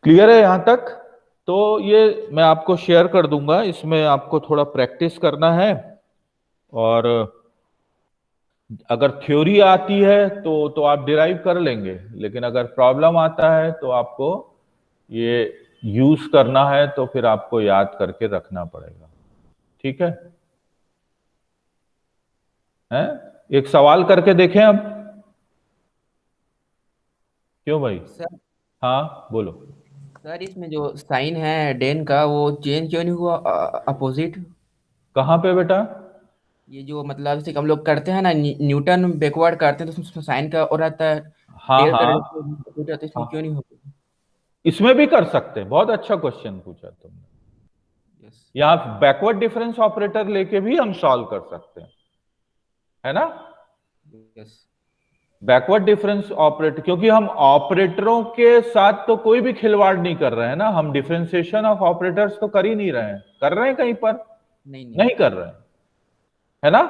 क्लियर है यहां तक? तो ये मैं आपको शेयर कर दूंगा, इसमें आपको थोड़ा प्रैक्टिस करना है। और अगर थ्योरी आती है तो आप डिराइव कर लेंगे, लेकिन अगर प्रॉब्लम आता है तो आपको ये यूज करना है, तो फिर आपको याद करके रखना पड़ेगा। ठीक है? एक सवाल करके देखें अब। क्यों भाई? सर हाँ बोलो। सर इसमें जो साइन है डेन का वो चेंज क्यों नहीं हुआ अपोजिट? कहाँ पे बेटा? ये जो मतलब जैसे हम लोग करते हैं ना न्यूटन बैकवर्ड करते हैं तो उसमें साइन का और रहता है, हाँ डेल का हाँ opposite रहता है, इसमें क्यों नहीं हाँ, होता? इसमें भी कर सकते हैं। बहुत अच्छा क्वेश्चन पूछा तुमने। यस यहाँ बैकवर्ड डिफरेंस ऑपरेटर लेके भी हम सॉल्व कर सकते हैं, है ना? यस बैकवर्ड डिफरेंस ऑपरेटर, क्योंकि हम ऑपरेटरों के साथ तो कोई भी खिलवाड़ नहीं कर रहे हैं ना, हम डिफरेंशिएशन ऑफ ऑपरेटर्स तो कर ही नहीं रहे हैं। कर रहे हैं कहीं पर? नहीं नहीं कर रहे हैं, है ना?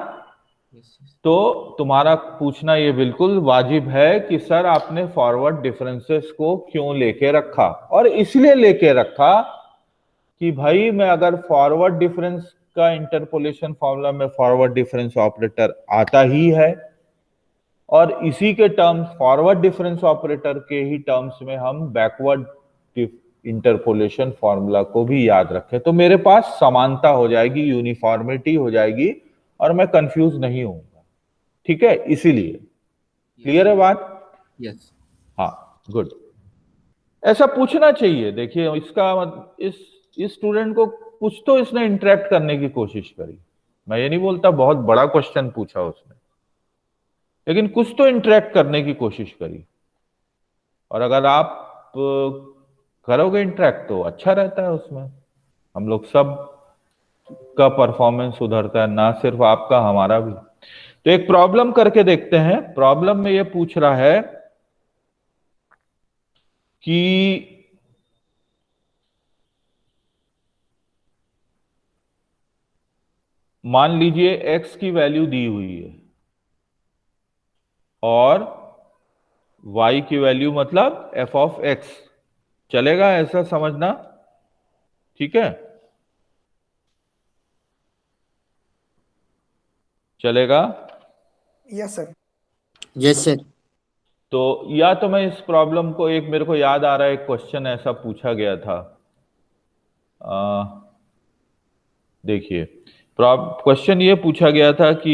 यस तो तुम्हारा पूछना ये बिल्कुल वाजिब है कि सर आपने फॉरवर्ड डिफरेंसेस को क्यों लेके रखा, और इसलिए लेके रखा कि भाई मैं अगर फॉरवर्ड डिफरेंस का इंटरपोलेशन फॉर्मूला में फॉरवर्ड डिफरेंस ऑपरेटर आता ही है, और इसी के टर्म्स फॉरवर्ड डिफरेंस ऑपरेटर के ही टर्म्स में हम बैकवर्ड इंटरपोलेशन फॉर्मूला को भी याद रखें, तो मेरे पास समानता हो जाएगी, यूनिफॉर्मिटी हो जाएगी और मैं कंफ्यूज नहीं होऊंगा। ठीक है? इसीलिए। क्लियर है बात? यस हाँ, गुड। ऐसा पूछना चाहिए। देखिए इसका इस स्टूडेंट को कुछ तो इसने इंटरेक्ट करने की कोशिश करी। मैं ये नहीं बोलता बहुत बड़ा क्वेश्चन पूछा उसने, लेकिन कुछ तो इंटरेक्ट करने की कोशिश करी। और अगर आप करोगे इंटरेक्ट तो अच्छा रहता है, उसमें हम लोग सब का परफॉर्मेंस सुधरता है, ना सिर्फ आपका, हमारा भी। तो एक प्रॉब्लम करके देखते हैं। प्रॉब्लम में ये पूछ रहा है कि मान लीजिए x की वैल्यू दी हुई है और y की वैल्यू मतलब f(x), चलेगा ऐसा समझना? ठीक है, चलेगा? Yes sir. Yes sir. तो या तो मैं इस प्रॉब्लम को, एक मेरे को याद आ रहा है एक क्वेश्चन ऐसा पूछा गया था। देखिए क्वेश्चन ये पूछा गया था कि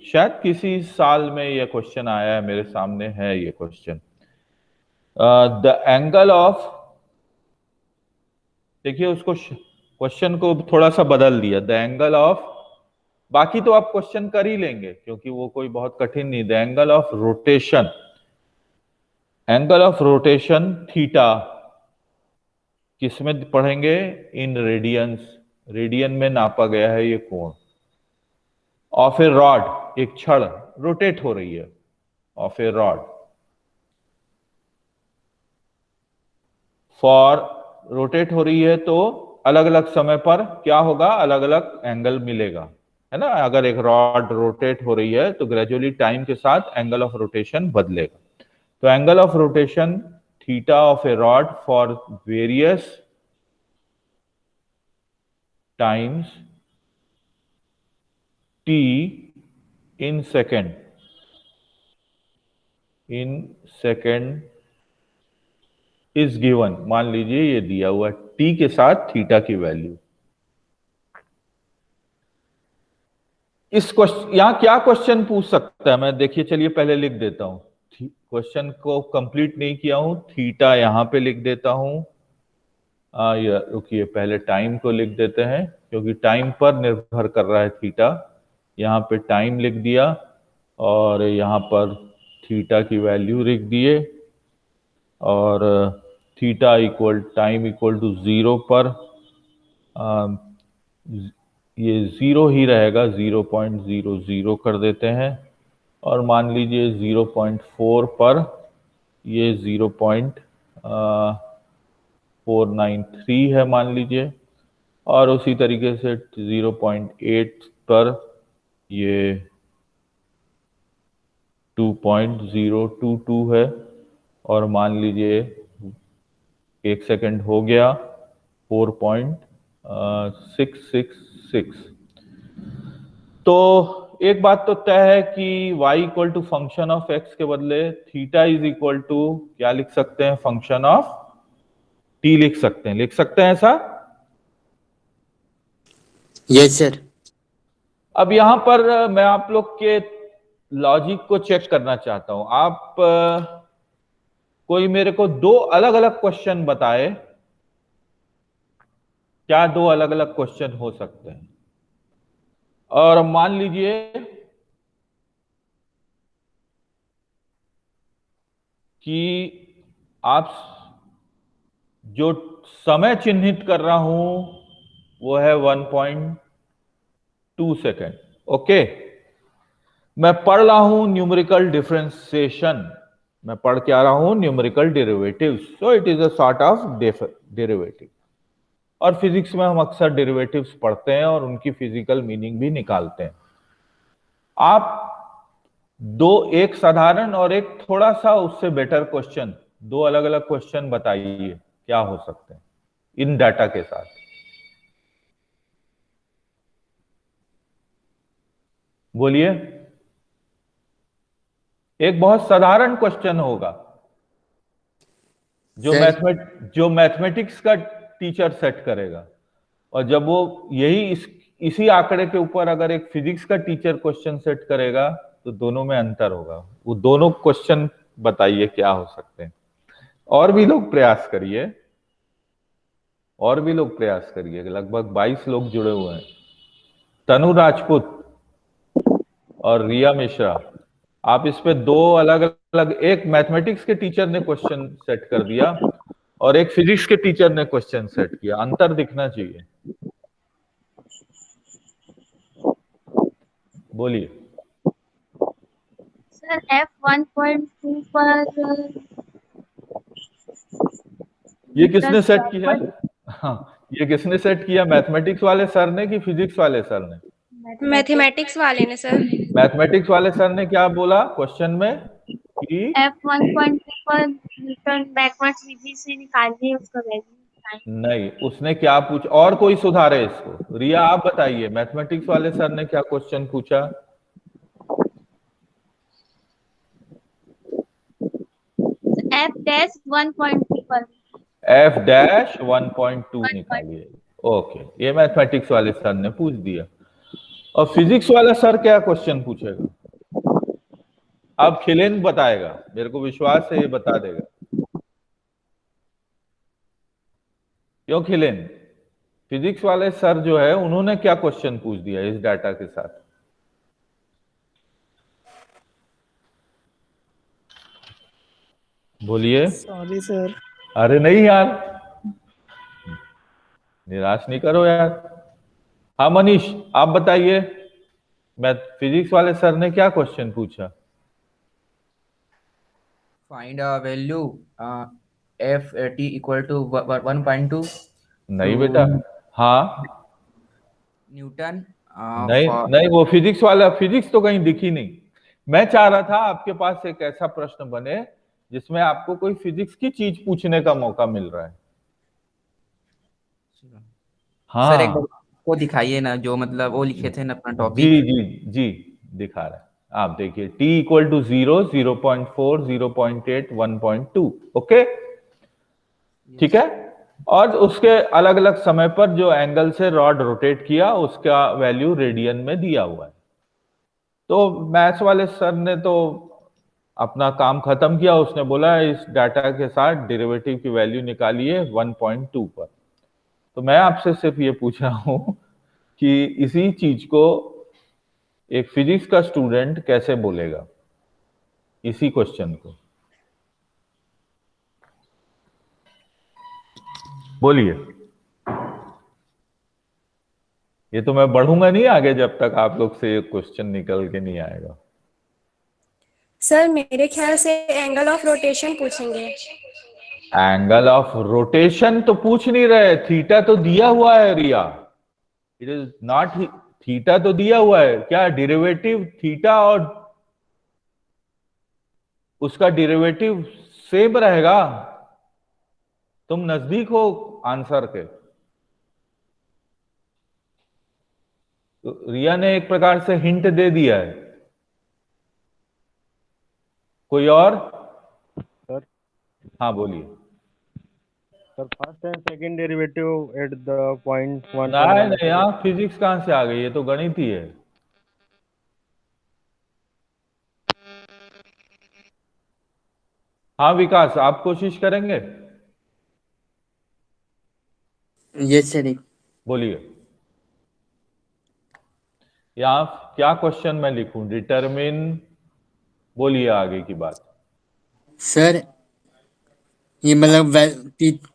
शायद किसी साल में ये क्वेश्चन आया है, मेरे सामने है ये क्वेश्चन। द एंगल ऑफ, देखिए उसको क्वेश्चन को थोड़ा सा बदल दिया, द एंगल ऑफ, बाकी तो आप क्वेश्चन कर ही लेंगे क्योंकि वो कोई बहुत कठिन नहीं। The angle of rotation, angle of rotation theta किसमें पढ़ेंगे? इन रेडियंस, रेडियन में नापा गया है ये कोण। ऑफ ए रॉड, एक छड़ रोटेट हो रही है of A rod for, rotate हो रही है तो अलग अलग समय पर क्या होगा? अलग अलग एंगल मिलेगा, है ना? अगर एक रॉड रोटेट हो रही है तो ग्रेजुअली टाइम के साथ एंगल ऑफ रोटेशन बदलेगा। तो angle of rotation theta of A rod for various times t in second, in second is given. मान लीजिए ये दिया हुआ t के साथ थीटा की वैल्यू। इस क्वेश्चन, यहाँ क्या क्वेश्चन पूछ सकता है, मैं देखिए चलिए पहले लिख देता हूं, क्वेश्चन को कंप्लीट नहीं किया हूं, थीटा यहां पे लिख देता हूं। रुकिए पहले टाइम को लिख देते हैं, क्योंकि टाइम पर निर्भर कर रहा है थीटा। यहाँ पे टाइम लिख दिया और यहाँ पर थीटा की वैल्यू लिख दिए, और theta equal time equal to 0 पर ये 0 ही रहेगा, 0.00 कर देते हैं। और मान लीजिए 0.4 पर ये 0.493 है मान लीजिए, और उसी तरीके से 0.8 पर ये 2.022 है, और मान लीजिए 1 सेकंड हो गया 4.666। तो एक बात तो तय है कि y equal to function of x के बदले थीटा इज इक्वल टू क्या लिख सकते हैं, फंक्शन ऑफ t लिख सकते हैं, ऐसा। Yes sir. अब यहां पर मैं आप लोग के लॉजिक को चेक करना चाहता हूं। आप कोई मेरे को दो अलग अलग क्वेश्चन बताए, क्या दो अलग अलग क्वेश्चन हो सकते हैं। और मान लीजिए कि आप जो समय चिन्हित कर रहा हूं वो है 1.2 सेकेंड। ओके, मैं पढ़ रहा हूं न्यूमेरिकल डिफरेंशिएशन, मैं पढ़ के आ रहा हूं numerical derivatives, so it is a sort of derivative. और फिजिक्स में हम अक्सर डेरिवेटिव्स पढ़ते हैं और उनकी फिजिकल मीनिंग भी निकालते हैं। आप दो, एक साधारण और एक थोड़ा सा उससे बेटर क्वेश्चन, दो अलग अलग क्वेश्चन बताइए क्या हो सकते हैं इन डाटा के साथ। बोलिए। एक बहुत साधारण क्वेश्चन होगा जो मैथमेटिक्स का टीचर सेट करेगा, और जब वो इसी आंकड़े के ऊपर अगर एक फिजिक्स का टीचर क्वेश्चन सेट करेगा तो दोनों में अंतर होगा। वो दोनों क्वेश्चन बताइए क्या हो सकते हैं। और भी लोग प्रयास करिए, लगभग 22 लोग जुड़े हुए हैं। तनु राजपूत और रिया मिश्रा, आप इस पे दो अलग अलग, एक मैथमेटिक्स के टीचर ने क्वेश्चन सेट कर दिया और एक फिजिक्स के टीचर ने क्वेश्चन सेट किया, अंतर दिखना चाहिए। बोलिए। सर F1.2 पर ये किसने सेट किया? हाँ, ये किसने सेट किया, मैथमेटिक्स वाले सर ने कि फिजिक्स वाले सर ने? मैथमेटिक्स वाले ने सर। मैथमेटिक्स वाले सर ने क्या बोला क्वेश्चन में कि F1.2 पर न्यूटन बैकवर्ड विधि से निकालिए उसका वैल्यू। नहीं, उसने क्या पूछा, और कोई सुधारे इसको। रिया आप बताइए, मैथमेटिक्स वाले सर ने क्या क्वेश्चन पूछा? F-1.2 पर F-1.2 निकालिए। ओके, ये मैथमेटिक्स वाले सर ने पूछ दिया। और फिजिक्स वाला सर क्या क्वेश्चन पूछेगा? अब खिलेन बताएगा, मेरे को विश्वास है ये बता देगा। क्यों खिलेन? फिजिक्स वाले सर जो है उन्होंने क्या क्वेश्चन पूछ दिया इस डाटा के साथ? बोलिए। Sorry sir. अरे नहीं यार, निराश नहीं करो यार। हाँ मनीष, आप बताइए, मैं फिजिक्स वाले सर ने क्या क्वेश्चन पूछा? Find a value F T equal to 1.2। नहीं बेटा। हाँ न्यूटन नहीं नहीं, वो फिजिक्स वाला, फिजिक्स तो कहीं दिखी नहीं। मैं चाह रहा था आपके पास एक ऐसा प्रश्न बने जिसमें आपको कोई फिजिक्स की चीज पूछने का मौका मिल रहा है। हाँ सर एक बार वो दिखाइए ना, जो मतलब वो लिखे थे ना अपना जी टॉपिक। जी जी, दिखा रहा है। आप देखिए, t इक्वल टू 0, 0.4, 0.8, 1.2। ओके, ठीक है। और उसके अलग अलग समय पर जो एंगल से रॉड रोटेट किया उसका वैल्यू रेडियन में दिया हुआ है। तो मैथ्स वाले सर ने तो अपना काम खत्म किया, उसने बोला इस डाटा के साथ डेरिवेटिव की वैल्यू निकालिए 1.2 पर। तो मैं आपसे सिर्फ ये पूछ रहा हूं कि इसी चीज को एक फिजिक्स का स्टूडेंट कैसे बोलेगा, इसी क्वेश्चन को बोलिए। ये तो मैं बढ़ूंगा नहीं आगे जब तक आप लोग से ये क्वेश्चन निकल के नहीं आएगा। सर मेरे ख्याल से एंगल ऑफ रोटेशन पूछेंगे। एंगल ऑफ रोटेशन तो पूछ नहीं रहे, थीटा तो दिया हुआ है रिया, इट इज नॉट, थीटा तो दिया हुआ है, क्या डेरिवेटिव थीटा और उसका डेरिवेटिव सेम रहेगा? तुम नजदीक हो आंसर के। तो रिया ने एक प्रकार से हिंट दे दिया है। कोई और? सर हाँ बोलिए। Sir first and second derivative at the point नहीं नहीं, यहाँ फिजिक्स कहां से आ गई, ये तो गणित ही है। हाँ विकास, आप कोशिश करेंगे? Yes sir. बोलिए। यहाँ क्या क्वेश्चन मैं लिखूं, डिटरमिन, बोलिए आगे की बात। सर ये मतलब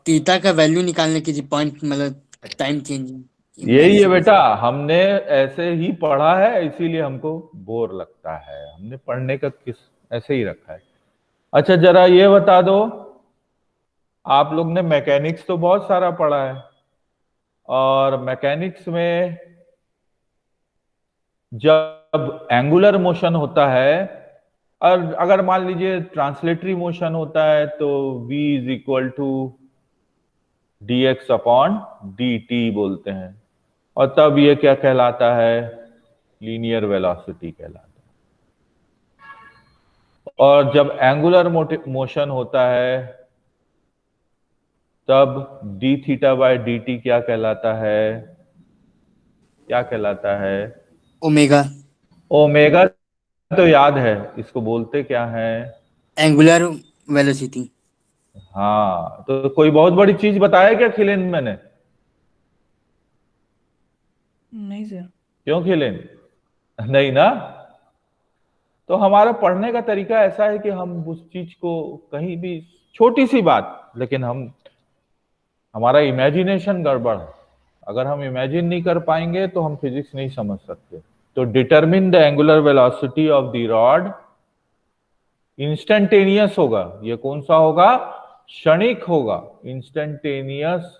थीटा का वैल्यू निकालने की पॉइंट मतलब टाइम चेंज। यही है बेटा, हमने ऐसे ही पढ़ा है इसीलिए हमको बोर लगता है, हमने पढ़ने का किस ऐसे ही रखा है। अच्छा जरा ये बता दो, आप लोग ने मैकेनिक्स तो बहुत सारा पढ़ा है, और मैकेनिक्स में जब एंगुलर मोशन होता है, और अगर मान लीजिए ट्रांसलेटरी मोशन होता है, तो v is equal to dx upon dt बोलते हैं, और तब ये क्या कहलाता है, लीनियर वेलोसिटी कहलाता है। और जब एंगुलर मोशन होता है तब d थीटा बाय dt क्या कहलाता है, क्या कहलाता है? ओमेगा। ओमेगा तो याद है, इसको बोलते क्या है? Angular velocity. हाँ, तो कोई बहुत बड़ी चीज बताया क्या खिलेन मैंने? नहीं सर। क्यों खिलेन? नहीं ना? तो हमारा पढ़ने का तरीका ऐसा है कि हम उस चीज को कहीं भी, छोटी सी बात, लेकिन हमारा इमेजिनेशन गड़बड़ है। अगर हम इमेजिन नहीं कर पाएंगे तो हम फिजिक्स नहीं समझ सकते। तो determine the angular velocity of the rod, instantaneous होगा, ये कौन सा होगा? क्षणिक होगा, instantaneous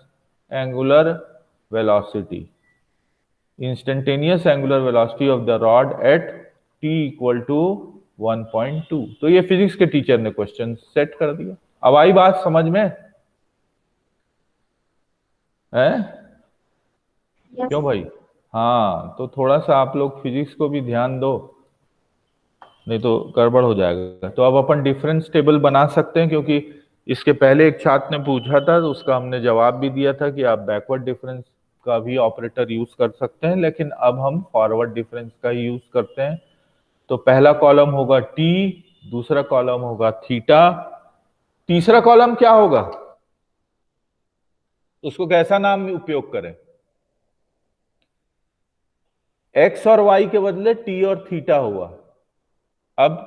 angular velocity, instantaneous angular velocity of the rod at t equal to 1.2। तो ये फिजिक्स के टीचर ने क्वेश्चन सेट कर दिया। अब आई बात समझ में है? क्यों भाई? हाँ, तो थोड़ा सा आप लोग फिजिक्स को भी ध्यान दो, नहीं तो गड़बड़ हो जाएगा। तो अब अपन डिफरेंस टेबल बना सकते हैं, क्योंकि इसके पहले एक छात्र ने पूछा था तो उसका हमने जवाब भी दिया था कि आप बैकवर्ड डिफरेंस का भी ऑपरेटर यूज कर सकते हैं, लेकिन अब हम फॉरवर्ड डिफरेंस का ही यूज करते हैं। तो पहला कॉलम होगा t, दूसरा कॉलम होगा थीटा, तीसरा कॉलम क्या होगा, उसको कैसा नाम उपयोग करें? x और y के बदले t और थीटा हुआ। अब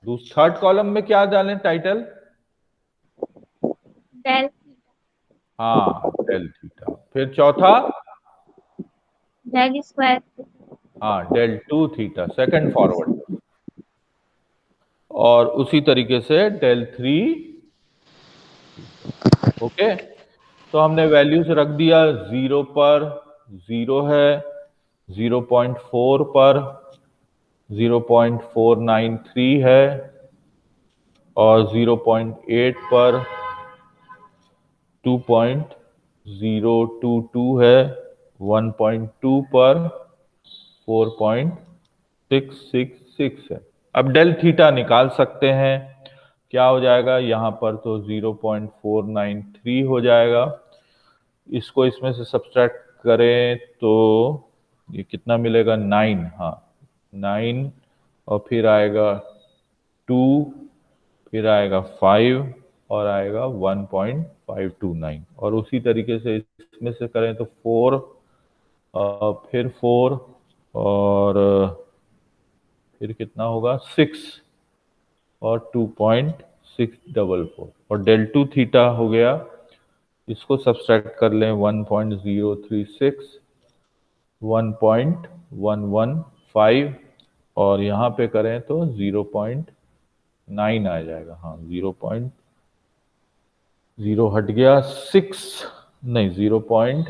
थर्ड कॉलम में क्या डालें टाइटल? डेल हाँ, डेल थीटा। फिर चौथा, डेल स्क्वायर। हाँ, del two theta, second forward. और उसी तरीके से डेल थ्री। ओके, तो हमने वैल्यूज रख दिया, 0 पर 0 है, 0.4 पर 0.493 है, और 0.8 पर 2.022 है, 1.2 पर 4.666 है। अब डेल थीटा निकाल सकते हैं, क्या हो जाएगा यहाँ पर? तो 0.493 हो जाएगा। इसको इसमें से सब्सट्रैक्ट करें तो ये कितना मिलेगा? 9। हाँ, 9 और फिर आएगा 2, फिर आएगा 5 और आएगा 1.529। और उसी तरीके से इसमें से करें तो 4, फिर 4 और फिर कितना होगा 6 और 2.644 और del 2 थीटा हो गया, इसको सब्सट्रैक्ट कर लें 1.036, 1.115 और यहाँ पे करें तो 0.9 आ जाएगा। हाँ 0.0 हट गया 6 नहीं 0.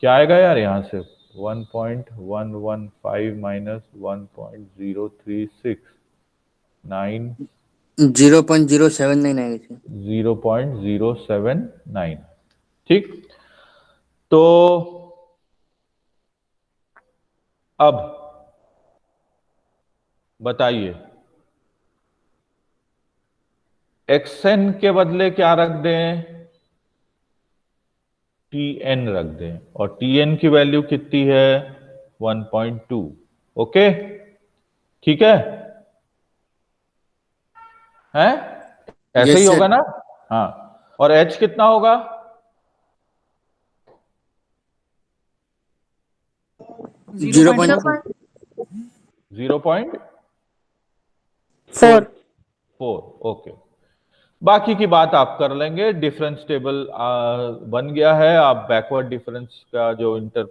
क्या आएगा यार यहाँ से 1.115 माइनस 1.036 9 0.079 आएगा सर। 0.079। ठीक, तो अब बताइए xn के बदले क्या रख दें, tn रख दें और tn की वैल्यू कितनी है 1.2। ओके ठीक है, हैं ऐसे Yes, ही sir. होगा ना। हाँ और h कितना होगा 0.4. 0.4। ओके, बाकी की बात आप कर लेंगे। डिफरेंस टेबल बन गया है, आप बैकवर्ड डिफरेंस का जो इंटर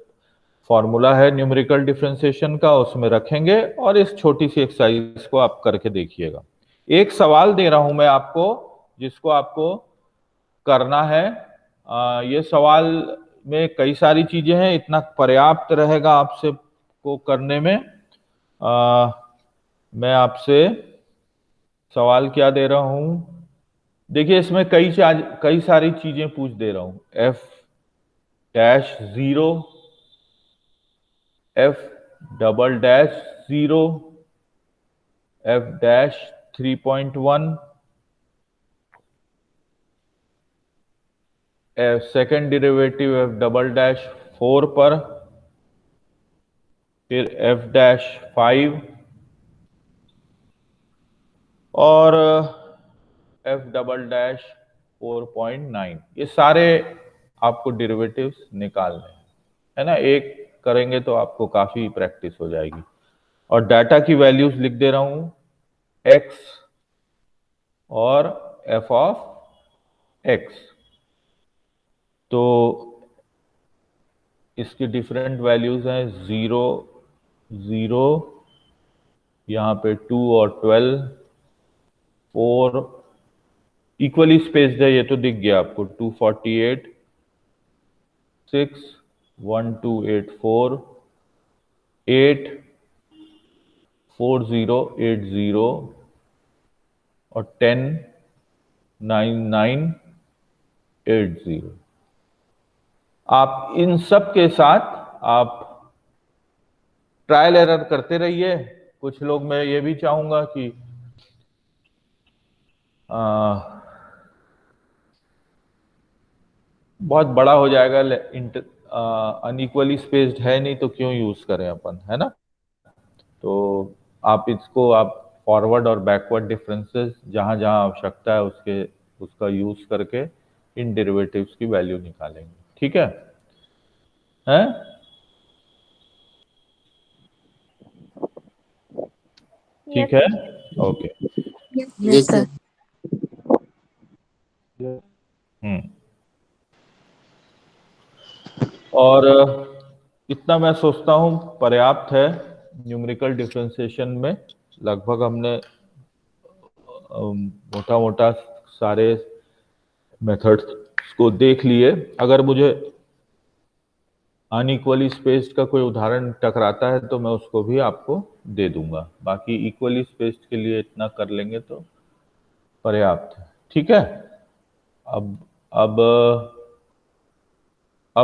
फॉर्मूला है न्यूमेरिकल डिफरेंशिएशन का उसमें रखेंगे और इस छोटी सी एक्सरसाइज को आप करके देखिएगा। एक सवाल दे रहा हूं मैं आपको जिसको आपको करना है। ये सवाल में कई सारी चीजें हैं, इतना पर्याप्त रहेगा आपसे को करने में। मैं आपसे सवाल क्या दे रहा हूं, देखिए इसमें कई सारी चीजें पूछ दे रहा हूं। f'0, f'0, f'3.1, second derivative f'4 पर, फिर f'5 और f'4.9। ये सारे आपको डेरिवेटिव्स निकालने हैं, है ना। एक करेंगे तो आपको काफी प्रैक्टिस हो जाएगी। और डाटा की वैल्यूज लिख दे रहा हूं x और f ऑफ x। तो इसकी डिफरेंट वैल्यूज हैं 0, 0, यहाँ पे 2 और 12, 4 इक्वली स्पेस्ड है, ये तो दिख गया आपको 248, 6, 1284, 8, 4080 और 10, 9980। आप इन सब के साथ आप ट्रायल एरर करते रहिए। कुछ लोग, मैं ये भी चाहूंगा कि बहुत बड़ा हो जाएगा, अनइक्वली स्पेस्ड है नहीं तो क्यों यूज करें अपन, है ना। तो आप इसको आप फॉरवर्ड और बैकवर्ड डिफरेंसेस जहां जहां आवश्यकता है उसका यूज करके इन डेरिवेटिव्स की वैल्यू निकालेंगे। ठीक है, हैं? ठीक है, ओके। Yes, sir. और इतना मैं सोचता हूं पर्याप्त है न्यूमेरिकल डिफरेंशिएशन में। लगभग हमने मोटा मोटा सारे मेथड्स को देख लिए। अगर मुझे अनइक्वली स्पेस्ड का कोई उदाहरण टकराता है तो मैं उसको भी आपको दे दूंगा। बाकी इक्वली स्पेस्ड के लिए इतना कर लेंगे तो पर्याप्त है। ठीक है, अब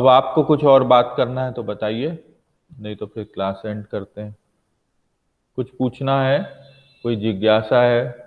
आपको कुछ और बात करना है तो बताइए, नहीं तो फिर क्लास एंड करते हैं। कुछ पूछना है, कोई जिज्ञासा है?